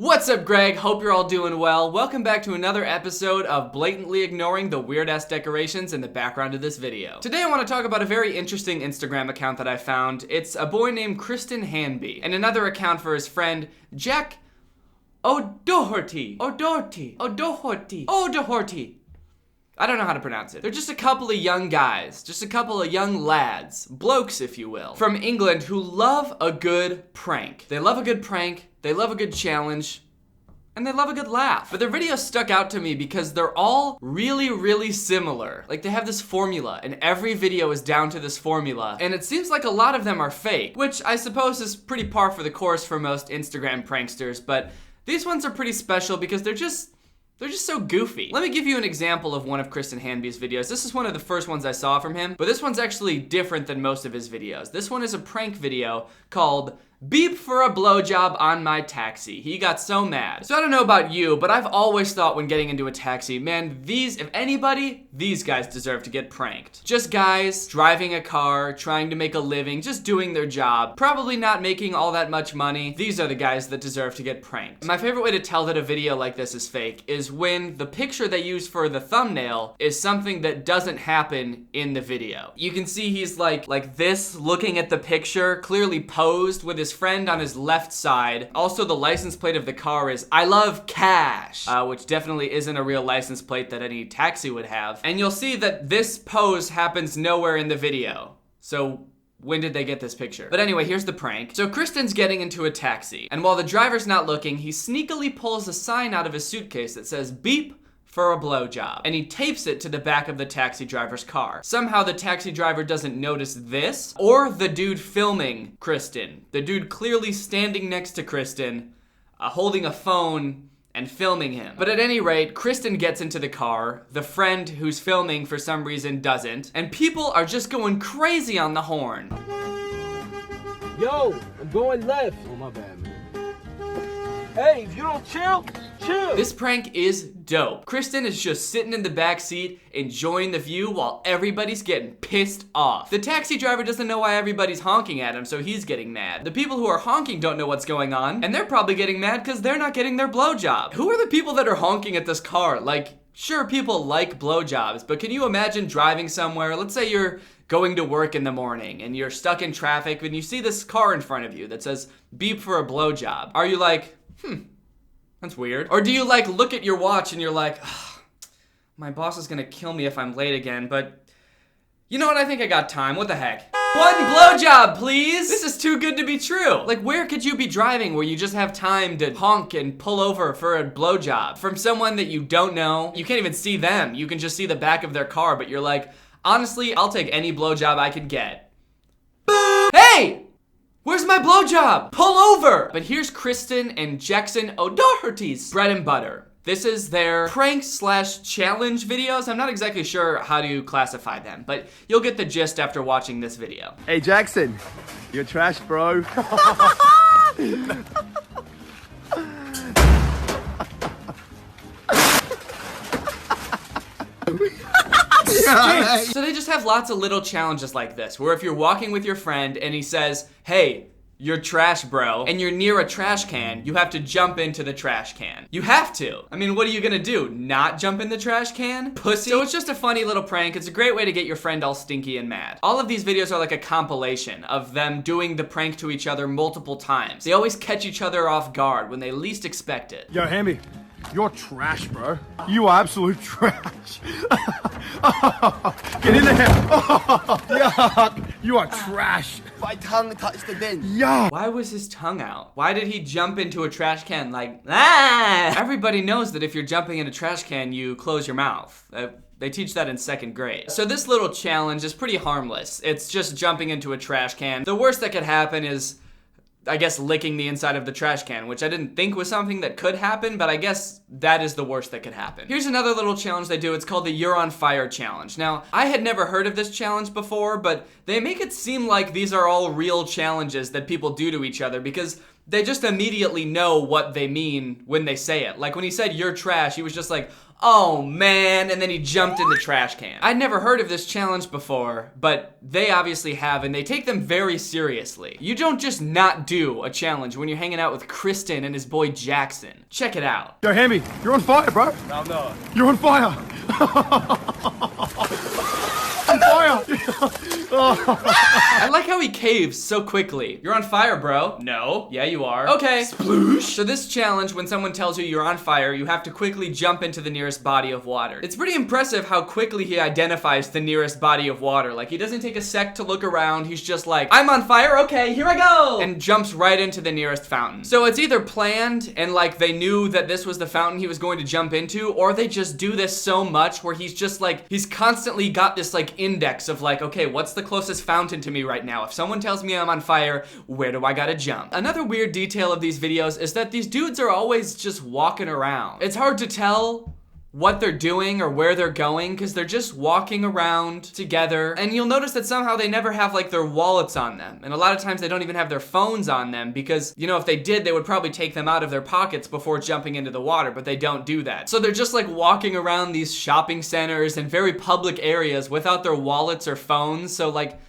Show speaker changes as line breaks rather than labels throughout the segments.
What's up, Greg? Hope you're all doing well. Welcome back to another episode of blatantly ignoring the weird-ass decorations in the background of this video. Today I want to talk about a very interesting Instagram account that I found. It's a boy named Kristen Hanby, and another account for his friend Jack O'Doherty. I don't know how to pronounce it. They're just a couple of young guys, just a couple of young lads, blokes if you will, from England who love a good prank. They love a good prank, they love a good challenge, and they love a good laugh. But their videos stuck out to me because they're all really similar. Like, they have this formula, and every video is down to this formula, and it seems like a lot of them are fake, which I suppose is pretty par for the course for most Instagram pranksters, but these ones are pretty special because they're just so goofy. Let me give you an example of one of Kristen Hanby's videos. This is one of the first ones I saw from him, but this one's actually different than most of his videos. This one is a prank video called Beep for a Blowjob on My Taxi. He got so mad. So I don't know about you, but I've always thought when getting into a taxi, man, if anybody, these guys deserve to get pranked. Just guys driving a car, trying to make a living, just doing their job, probably not making all that much money. These are the guys that deserve to get pranked. My favorite way to tell that a video like this is fake is when the picture they use for the thumbnail is something that doesn't happen in the video. You can see he's like this, looking at the picture, clearly posed with his friend on his left side. Also, the license plate of the car is I love cash, which definitely isn't a real license plate that any taxi would have. And you'll see that this pose happens nowhere in the video. So when did they get this picture? But anyway, here's the prank. So Kristen's getting into a taxi, and while the driver's not looking, he sneakily pulls a sign out of his suitcase that says beep for a blowjob, and he tapes it to the back of the taxi driver's car. Somehow the taxi driver doesn't notice this, or the dude filming Kristen. The dude clearly standing next to Kristen, holding a phone and filming him. But at any rate, Kristen gets into the car, the friend who's filming for some reason doesn't, and people are just going crazy on the horn.
Yo, I'm going left. Oh, my bad, man. Hey, if you don't chill.
This prank is dope. Kristen is just sitting in the back seat, enjoying the view while everybody's getting pissed off. The taxi driver doesn't know why everybody's honking at him, so he's getting mad. The people who are honking don't know what's going on, and they're probably getting mad because they're not getting their blowjob. Who are the people that are honking at this car? Like, sure, people like blowjobs, but can you imagine driving somewhere? Let's say you're going to work in the morning and you're stuck in traffic and you see this car in front of you that says beep for a blowjob. Are you like, that's weird? Or do you look at your watch and you're like, my boss is gonna kill me if I'm late again, but you know what, I think I got time, what the heck? One blowjob, please! This is too good to be true. Like, where could you be driving where you just have time to honk and pull over for a blowjob? From someone that you don't know, you can't even see them, you can just see the back of their car, but you're like, honestly, I'll take any blowjob I can get. Boom! Hey! Where's my blowjob? Pull over! But here's Kristen and Jackson O'Doherty's bread and butter. This is their prank/challenge videos. I'm not exactly sure how to classify them, but you'll get the gist after watching this video.
Hey Jackson, you're trash, bro.
So they just have lots of little challenges like this, where if you're walking with your friend and he says, hey, you're trash, bro, and you're near a trash can, you have to jump into the trash can. You have to. I mean, what are you gonna do? Not jump in the trash can? Pussy? So it's just a funny little prank. It's a great way to get your friend all stinky and mad. All of these videos are like a compilation of them doing the prank to each other multiple times. They always catch each other off guard when they least expect it.
Yo, Hammy, you're trash, bro. You are absolute trash. Get in there. Yuck. You are trash.
My tongue touched the bin.
Yuck.
Why was his tongue out? Why did he jump into a trash can like, ah? Everybody knows that if you're jumping in a trash can, you close your mouth. They teach that in 2nd grade. So this little challenge is pretty harmless. It's just jumping into a trash can. The worst that could happen is, I guess, licking the inside of the trash can, which I didn't think was something that could happen, but I guess that is the worst that could happen. Here's another little challenge they do. It's called the You're on Fire challenge. Now, I had never heard of this challenge before, but they make it seem like these are all real challenges that people do to each other because they just immediately know what they mean when they say it. Like when he said you're trash, he was just like, oh man, and then he jumped in the trash can. I'd never heard of this challenge before, but they obviously have, and they take them very seriously. You don't just not do a challenge when you're hanging out with Kristen and his boy Jackson. Check it out.
Yo, Hanby, you're on fire, bro.
No, I'm not.
You're on fire. On fire.
I like how he caves so quickly. You're on fire, bro. No. Yeah, you are. Okay. Sploosh. So this challenge, when someone tells you you're on fire, you have to quickly jump into the nearest body of water. It's pretty impressive how quickly he identifies the nearest body of water. Like, he doesn't take a sec to look around. He's just like, I'm on fire. Okay, here I go. And jumps right into the nearest fountain. So it's either planned and like they knew that this was the fountain he was going to jump into, or they just do this so much where he's just like, he's constantly got this like index of like, okay, what's the closest fountain to me right now? If someone tells me I'm on fire, where do I gotta jump? Another weird detail of these videos is that these dudes are always just walking around. It's hard to tell what they're doing or where they're going because they're just walking around together, and you'll notice that somehow they never have like their wallets on them, and a lot of times they don't even have their phones on them because, you know, if they did, they would probably take them out of their pockets before jumping into the water, but they don't do that. So they're just like walking around these shopping centers and very public areas without their wallets or phones. So like,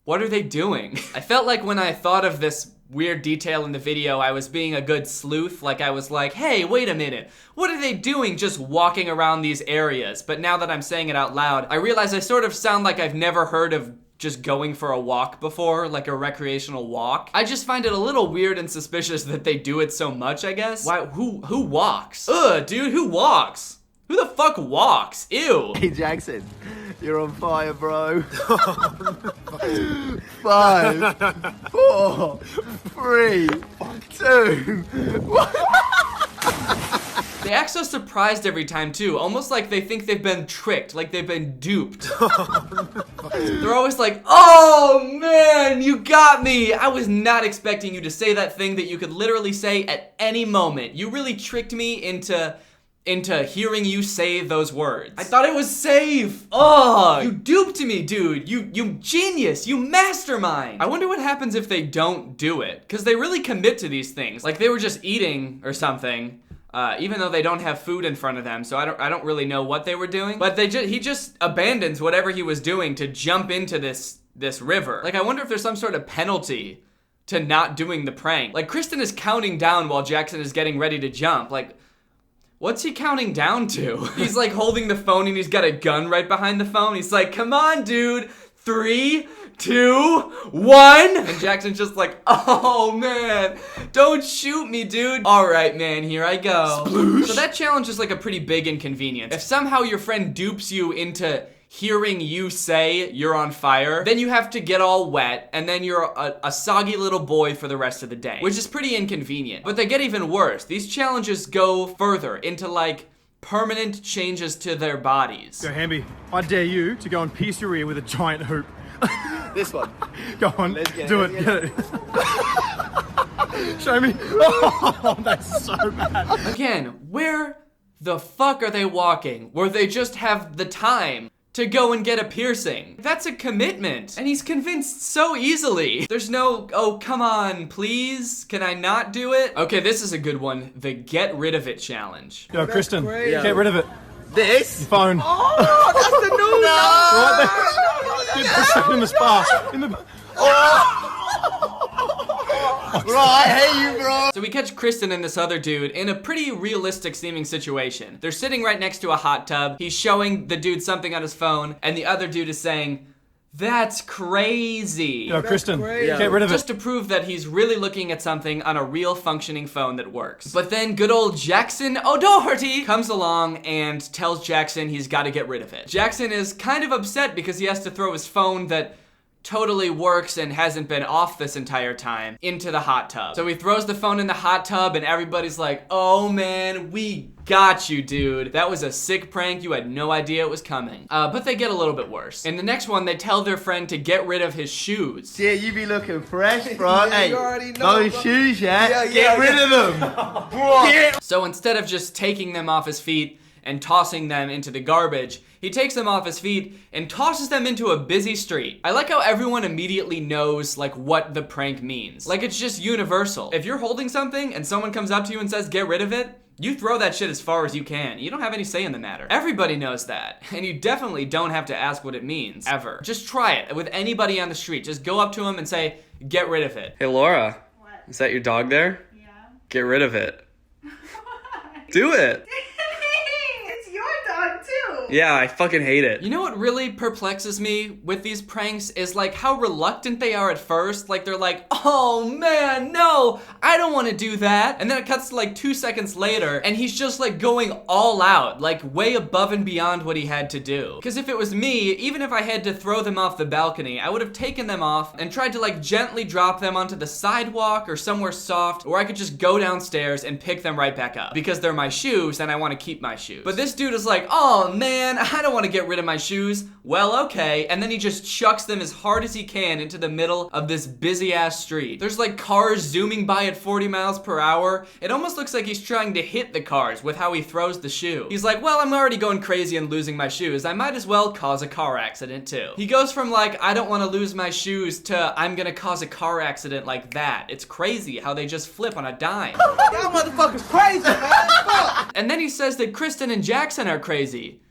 what are they doing? I felt like when I thought of this weird detail in the video, I was being a good sleuth. Like I was like, hey, wait a minute. What are they doing just walking around these areas? But now that I'm saying it out loud, I realize I sort of sound like I've never heard of just going for a walk before, like a recreational walk. I just find it a little weird and suspicious that they do it so much, I guess. Why, who walks? Ugh, dude, who walks? Who the fuck walks? Ew.
Hey Jackson, you're on fire, bro. 5, 4, 3, 2, 1.
They act so surprised every time too, almost like they think they've been tricked, like they've been duped. They're always like, oh man, you got me. I was not expecting you to say that thing that you could literally say at any moment. You really tricked me into hearing you say those words. I thought it was safe. Oh, you duped me, dude. You genius. You mastermind. I wonder what happens if they don't do it, because they really commit to these things. Like they were just eating or something, even though they don't have food in front of them. So I don't really know what they were doing. But he just abandons whatever he was doing to jump into this river. Like I wonder if there's some sort of penalty to not doing the prank. Like Kristen is counting down while Jackson is getting ready to jump. Like, what's he counting down to? He's like holding the phone and he's got a gun right behind the phone. He's like, come on, dude. 3, 2, 1. And Jackson's just like, oh man, don't shoot me, dude. All right, man, here I go. Sploosh. So that challenge is like a pretty big inconvenience. If somehow your friend dupes you into hearing you say you're on fire, then you have to get all wet, and then you're a soggy little boy for the rest of the day, which is pretty inconvenient. But they get even worse. These challenges go further into like permanent changes to their bodies.
Yo, Hanby, I dare you to go and pierce your ear with a giant hoop.
This one.
Go on,
Let's get
do
it,
it.
let's
Get it. Show me. Oh, that's so bad.
Again, where the fuck are they walking? Where they just have the time to go and get a piercing. That's a commitment. And he's convinced so easily. There's no, oh, come on, please. Can I not do it? Okay, this is a good one. The get rid of it challenge.
Yo, Kristen,
crazy.
get rid of it.
This?
Your phone.
Oh, that's the new
What? Dude, push it in the spa. In the...
Bro, I hate you, bro.
So we catch Kristen and this other dude in a pretty realistic seeming situation. They're sitting right next to a hot tub. He's showing the dude something on his phone, and the other dude is saying, that's crazy.
Yo, Kristen,
crazy.
get rid of
Just
it.
to prove that he's really looking at something on a real functioning phone that works. But then good old Jackson O'Doherty comes along and tells Jackson he's got to get rid of it. Jackson is kind of upset because he has to throw his phone that totally works and hasn't been off this entire time into the hot tub. So he throws the phone in the hot tub and everybody's like, oh man, we got you, dude. That was a sick prank. You had no idea it was coming. But they get a little bit worse. In the next one, they tell their friend to get rid of his shoes.
Yeah, you be looking fresh, bro.
Yeah,
Hey,
you already know,
those
bro.
shoes, yeah?
Yeah,
Get rid of them.
So instead of just taking them off his feet and tossing them into the garbage, he takes them off his feet and tosses them into a busy street. I like how everyone immediately knows like what the prank means. Like it's just universal. If you're holding something and someone comes up to you and says, get rid of it, you throw that shit as far as you can. You don't have any say in the matter. Everybody knows that. And you definitely don't have to ask what it means, ever. Just try it with anybody on the street. Just go up to them and say, get rid of it. Hey Laura.
What?
Is that your dog there?
Yeah.
Get rid of it.
Why?
Do it.
It's your dog too.
Yeah, I fucking hate it. You know what really perplexes me with these pranks is like how reluctant they are at first. Like they're like, oh man, no, I don't want to do that. And then it cuts to like 2 seconds later and he's just like going all out, like way above and beyond what he had to do. Because if it was me, even if I had to throw them off the balcony, I would have taken them off and tried to like gently drop them onto the sidewalk or somewhere soft, or I could just go downstairs and pick them right back up. Because they're my shoes and I want to keep my shoes. But this dude is like, oh man, I don't want to get rid of my shoes. Well, okay. And then he just chucks them as hard as he can into the middle of this busy ass street. There's like cars zooming by at 40 miles per hour. It almost looks like he's trying to hit the cars with how he throws the shoe. He's like, well, I'm already going crazy and losing my shoes. I might as well cause a car accident too. He goes from like, I don't want to lose my shoes to I'm gonna cause a car accident like that. It's crazy how they just flip on a dime.
Y'all motherfuckers crazy, man. Fuck.
And then he says that Kristen and Jackson are crazy.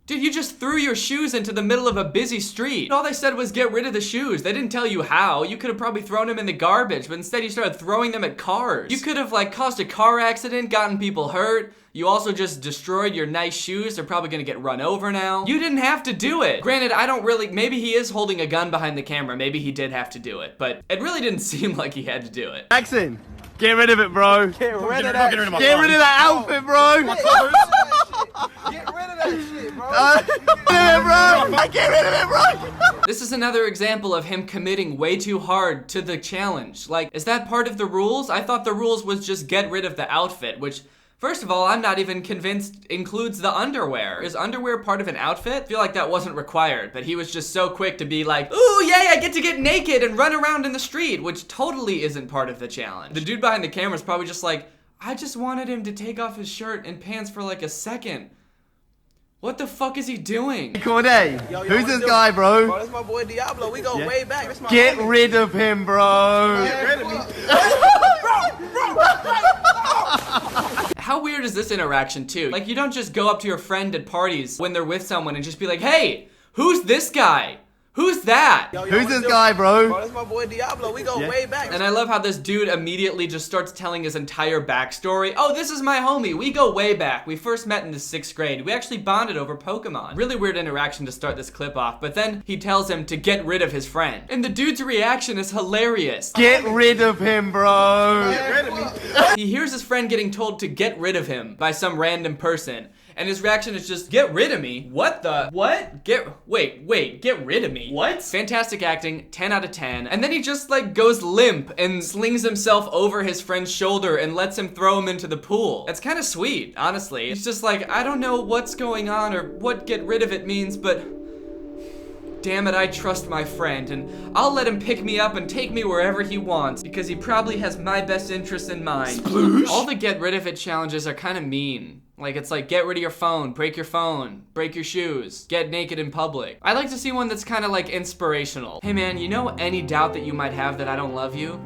Dude, you just threw your shoes into the middle of a busy street. All they said was get rid of the shoes. They didn't tell you how. You could have probably thrown them in the garbage, but instead you started throwing them at cars. You could have like caused a car accident, gotten people hurt. You also just destroyed your nice shoes. They're probably gonna get run over now. You didn't have to do it. Granted, I don't really, maybe he is holding a gun behind the camera. Maybe he did have to do it, but it really didn't seem like he had to do it.
Jackson, get rid of it, bro.
Get rid of that.
Get rid of that outfit, bro.
Get rid of that shit, bro.
Get rid of it, bro.
This is another example of him committing way too hard to the challenge. Like, is that part of the rules? I thought the rules was just get rid of the outfit, which, first of all, I'm not even convinced includes the underwear. Is underwear part of an outfit? I feel like that wasn't required, but he was just so quick to be like, ooh, yay, I get to get naked and run around in the street, which totally isn't part of the challenge. The dude behind the camera is probably just like, I just wanted him to take off his shirt and pants for like a second. What the fuck is he doing?
Corday, who's this guy, bro?
Bro, that's my boy Diablo. We go way back. That's my
Get
homie.
rid of him, bro.
Get rid of me.
How weird is this interaction too? Like you don't just go up to your friend at parties when they're with someone and just be like, hey, who's this guy? Who's that?
Who's this guy, bro?
Bro, that's my boy Diablo. We go way back.
And I love how this dude immediately just starts telling his entire backstory. Oh, this is my homie. We go way back. We first met in the 6th grade. We actually bonded over Pokemon. Really weird interaction to start this clip off, but then he tells him to get rid of his friend. And the dude's reaction is hilarious.
Get rid of him, bro.
Get rid of me.
He hears his friend getting told to get rid of him by some random person. And his reaction is just, get rid of me? What the? What? Wait, get rid of me? What? Fantastic acting, 10 out of 10. And then he just like goes limp and slings himself over his friend's shoulder and lets him throw him into the pool. That's kind of sweet, honestly. It's just like, I don't know what's going on or what get rid of it means, but damn it, I trust my friend, and I'll let him pick me up and take me wherever he wants, because he probably has my best interests in mind. Sploosh. All the get rid of it challenges are kind of mean. Like, it's like, get rid of your phone, break your shoes, get naked in public. I'd like to see one that's kind of like inspirational. Hey man, you know any doubt that you might have that I don't love you?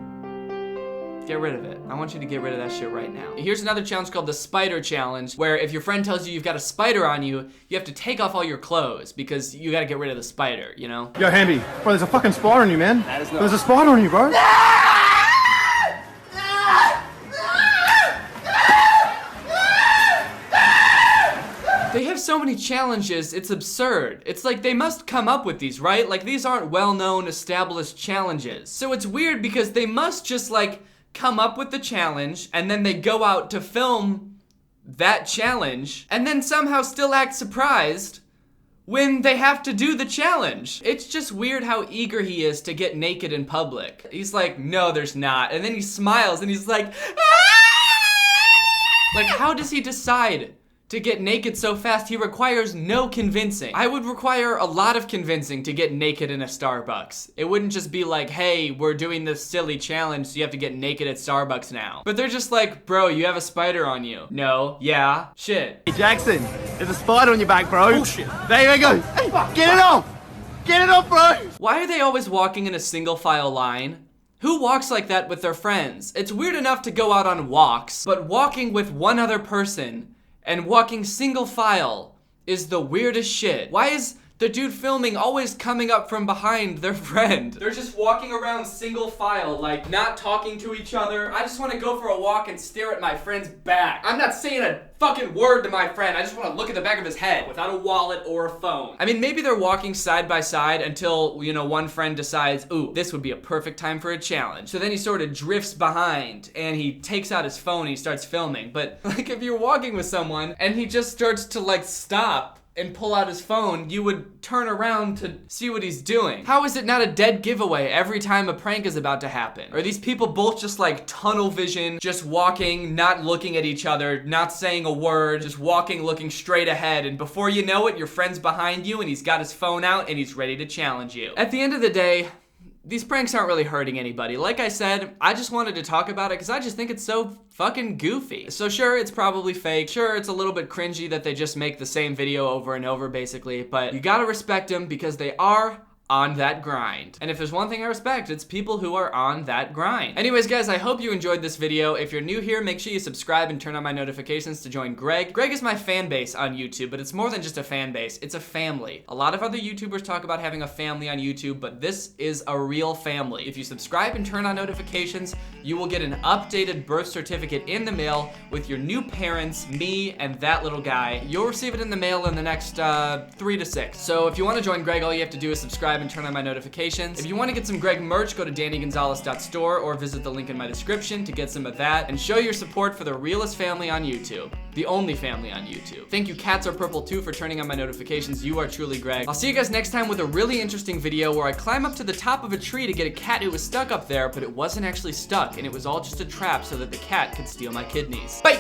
Get rid of it. I want you to get rid of that shit right now. Here's another challenge called the spider challenge, where if your friend tells you you've got a spider on you, you have to take off all your clothes because you gotta get rid of the spider, you know?
Yo, Hanby, bro, there's a fucking spider on you, man. There's a spider on you, bro.
They have so many challenges, it's absurd. It's like they must come up with these, right? Like these aren't well-known, established challenges. So it's weird because they must just like come up with the challenge and then they go out to film that challenge and then somehow still act surprised when they have to do the challenge. It's just weird how eager he is to get naked in public. He's like, no, there's not. And then he smiles and he's like, ah! Like, how does he decide to get naked so fast he requires no convincing. I would require a lot of convincing to get naked in a Starbucks. It wouldn't just be like, hey, we're doing this silly challenge, so you have to get naked at Starbucks now. But they're just like, bro, you have a spider on you. No. Yeah. Shit.
Hey, Jackson, there's a spider on your back, bro. Bullshit. There you go. Hey, get it off. Get it off, bro.
Why are they always walking in a single file line? Who walks like that with their friends? It's weird enough to go out on walks, but walking with one other person and walking single file is the weirdest shit. Why is the dude filming always coming up from behind their friend? They're just walking around single file, like not talking to each other. I just want to go for a walk and stare at my friend's back. I'm not saying a fucking word to my friend. I just want to look at the back of his head without a wallet or a phone. I mean, maybe they're walking side by side until, you know, one friend decides, ooh, this would be a perfect time for a challenge. So then he sort of drifts behind and he takes out his phone and he starts filming. But like if you're walking with someone and he just starts to like stop and pull out his phone, you would turn around to see what he's doing. How is it not a dead giveaway every time a prank is about to happen? Are these people both just like tunnel vision, just walking, not looking at each other, not saying a word, just walking, looking straight ahead, and before you know it, your friend's behind you and he's got his phone out and he's ready to challenge you? At the end of the day, these pranks aren't really hurting anybody. Like I said, I just wanted to talk about it because I just think it's so fucking goofy. So sure, it's probably fake. Sure, it's a little bit cringy that they just make the same video over and over basically, but you gotta respect them because they are on that grind. And if there's one thing I respect, it's people who are on that grind. Anyways, guys, I hope you enjoyed this video. If you're new here, make sure you subscribe and turn on my notifications to join Greg. Greg is my fan base on YouTube, but it's more than just a fan base, it's a family. A lot of other YouTubers talk about having a family on YouTube, but this is a real family. If you subscribe and turn on notifications, you will get an updated birth certificate in the mail with your new parents, me, and that little guy. You'll receive it in the mail in the next 3 to 6. So if you want to join Greg, all you have to do is subscribe and turn on my notifications. If you want to get some Greg merch, go to DannyGonzalez.store or visit the link in my description to get some of that and show your support for the realest family on YouTube. The only family on YouTube. Thank you, Cats Are Purple too, for turning on my notifications. You are truly Greg. I'll see you guys next time with a really interesting video where I climb up to the top of a tree to get a cat who was stuck up there, but it wasn't actually stuck, and it was all just a trap so that the cat could steal my kidneys. Bye!